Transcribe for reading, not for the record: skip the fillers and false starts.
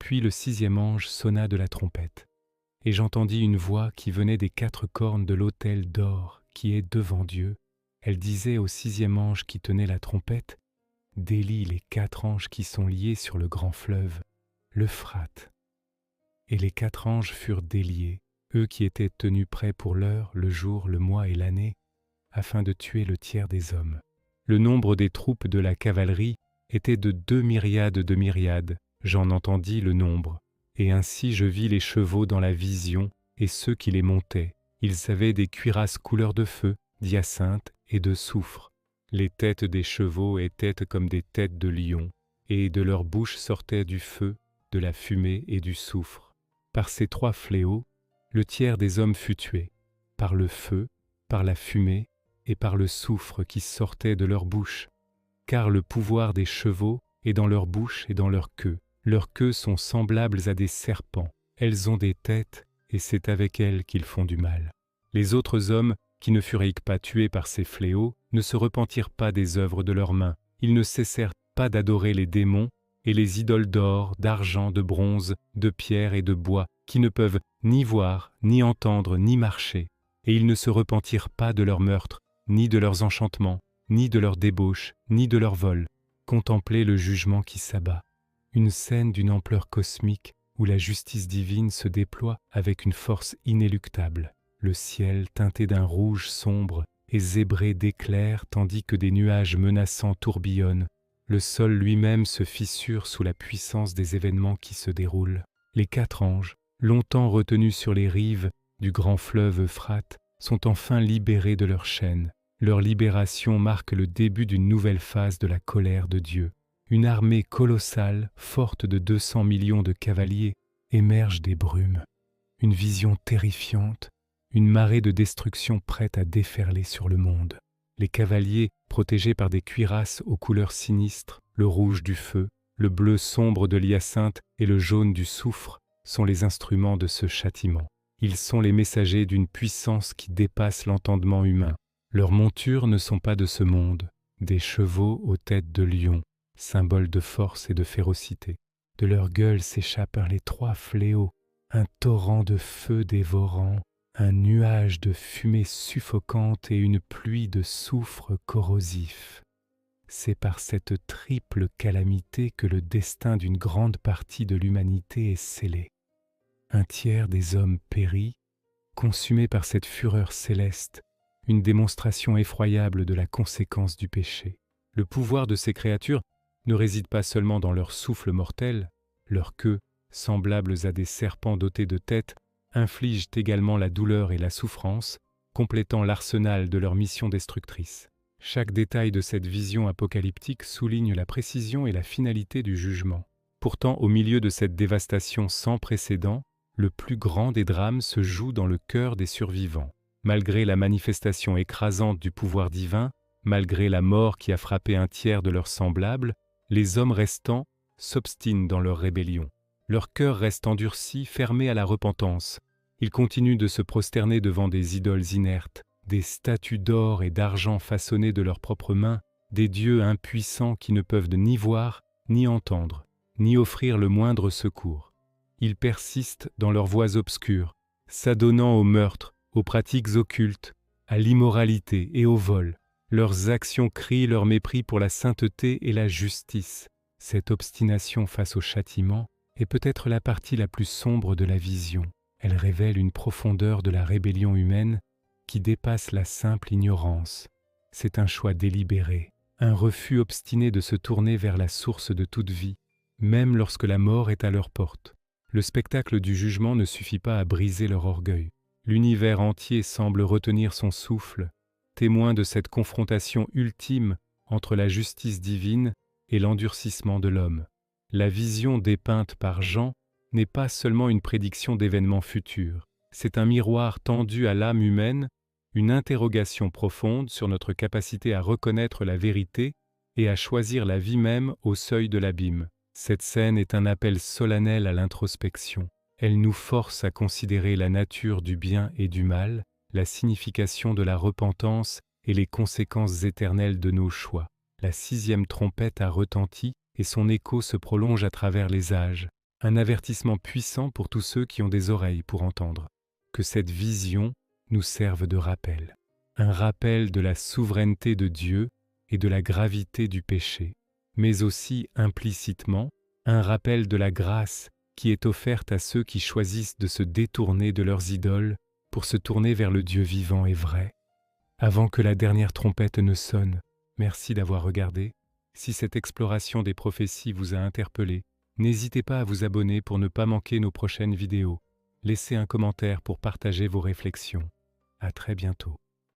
Puis le sixième ange sonna de la trompette, et j'entendis une voix qui venait des 4 cornes de l'autel d'or qui est devant Dieu. Elle disait au sixième ange qui tenait la trompette: « Délie les 4 anges qui sont liés sur le grand fleuve, l'Euphrate. » Et les 4 anges furent déliés, eux qui étaient tenus prêts pour l'heure, le jour, le mois et l'année, afin de tuer le tiers des hommes. Le nombre des troupes de la cavalerie était de 2 myriades de myriades. J'en entendis le nombre, et ainsi je vis les chevaux dans la vision et ceux qui les montaient. Ils avaient des cuirasses couleur de feu, d'hyacinthe et de soufre. Les têtes des chevaux étaient comme des têtes de lions, et de leur bouche sortait du feu, de la fumée et du soufre. Par ces 3 fléaux, le tiers des hommes fut tué, par le feu, par la fumée et par le soufre qui sortait de leur bouche, car le pouvoir des chevaux est dans leur bouche et dans leur queue. Leurs queues sont semblables à des serpents, elles ont des têtes, et c'est avec elles qu'ils font du mal. Les autres hommes, qui ne furent pas tués par ces fléaux, ne se repentirent pas des œuvres de leurs mains. Ils ne cessèrent pas d'adorer les démons et les idoles d'or, d'argent, de bronze, de pierre et de bois, qui ne peuvent ni voir, ni entendre, ni marcher. Et ils ne se repentirent pas de leurs meurtres, ni de leurs enchantements, ni de leurs débauches, ni de leurs vols. Contemplez le jugement qui s'abat. Une scène d'une ampleur cosmique où la justice divine se déploie avec une force inéluctable. Le ciel teinté d'un rouge sombre est zébré d'éclairs tandis que des nuages menaçants tourbillonnent. Le sol lui-même se fissure sous la puissance des événements qui se déroulent. Les 4 anges, longtemps retenus sur les rives du grand fleuve Euphrate, sont enfin libérés de leurs chaînes. Leur libération marque le début d'une nouvelle phase de la colère de Dieu. Une armée colossale, forte de 200 millions de cavaliers, émerge des brumes. Une vision terrifiante, une marée de destruction prête à déferler sur le monde. Les cavaliers, protégés par des cuirasses aux couleurs sinistres, le rouge du feu, le bleu sombre de l'hyacinthe et le jaune du soufre, sont les instruments de ce châtiment. Ils sont les messagers d'une puissance qui dépasse l'entendement humain. Leurs montures ne sont pas de ce monde, des chevaux aux têtes de lions, symbole de force et de férocité. De leur gueule s'échappent les 3 fléaux, un torrent de feu dévorant, un nuage de fumée suffocante et une pluie de soufre corrosif. C'est par cette triple calamité que le destin d'une grande partie de l'humanité est scellé. Un tiers des hommes périt, consumés par cette fureur céleste, une démonstration effroyable de la conséquence du péché. Le pouvoir de ces créatures ne réside pas seulement dans leur souffle mortel, leurs queues, semblables à des serpents dotés de têtes, infligent également la douleur et la souffrance, complétant l'arsenal de leur mission destructrice. Chaque détail de cette vision apocalyptique souligne la précision et la finalité du jugement. Pourtant, au milieu de cette dévastation sans précédent, le plus grand des drames se joue dans le cœur des survivants. Malgré la manifestation écrasante du pouvoir divin, malgré la mort qui a frappé un tiers de leurs semblables, les hommes restants s'obstinent dans leur rébellion. Leur cœur reste endurci, fermé à la repentance. Ils continuent de se prosterner devant des idoles inertes, des statues d'or et d'argent façonnées de leurs propres mains, des dieux impuissants qui ne peuvent ni voir, ni entendre, ni offrir le moindre secours. Ils persistent dans leurs voies obscures, s'adonnant au meurtre, aux pratiques occultes, à l'immoralité et au vol. Leurs actions crient leur mépris pour la sainteté et la justice. Cette obstination face au châtiment est peut-être la partie la plus sombre de la vision. Elle révèle une profondeur de la rébellion humaine qui dépasse la simple ignorance. C'est un choix délibéré, un refus obstiné de se tourner vers la source de toute vie, même lorsque la mort est à leur porte. Le spectacle du jugement ne suffit pas à briser leur orgueil. L'univers entier semble retenir son souffle, témoin de cette confrontation ultime entre la justice divine et l'endurcissement de l'homme. La vision dépeinte par Jean n'est pas seulement une prédiction d'événements futurs, c'est un miroir tendu à l'âme humaine, une interrogation profonde sur notre capacité à reconnaître la vérité et à choisir la vie même au seuil de l'abîme. Cette scène est un appel solennel à l'introspection. Elle nous force à considérer la nature du bien et du mal, la signification de la repentance et les conséquences éternelles de nos choix. La 6e trompette a retenti et son écho se prolonge à travers les âges. un avertissement puissant pour tous ceux qui ont des oreilles pour entendre. Que cette vision nous serve de rappel, un rappel de la souveraineté de Dieu et de la gravité du péché, mais aussi implicitement un rappel de la grâce qui est offerte à ceux qui choisissent de se détourner de leurs idoles pour se tourner vers le Dieu vivant et vrai. Avant que la dernière trompette ne sonne, merci d'avoir regardé. Si cette exploration des prophéties vous a interpellé, n'hésitez pas à vous abonner pour ne pas manquer nos prochaines vidéos. Laissez un commentaire pour partager vos réflexions. À très bientôt.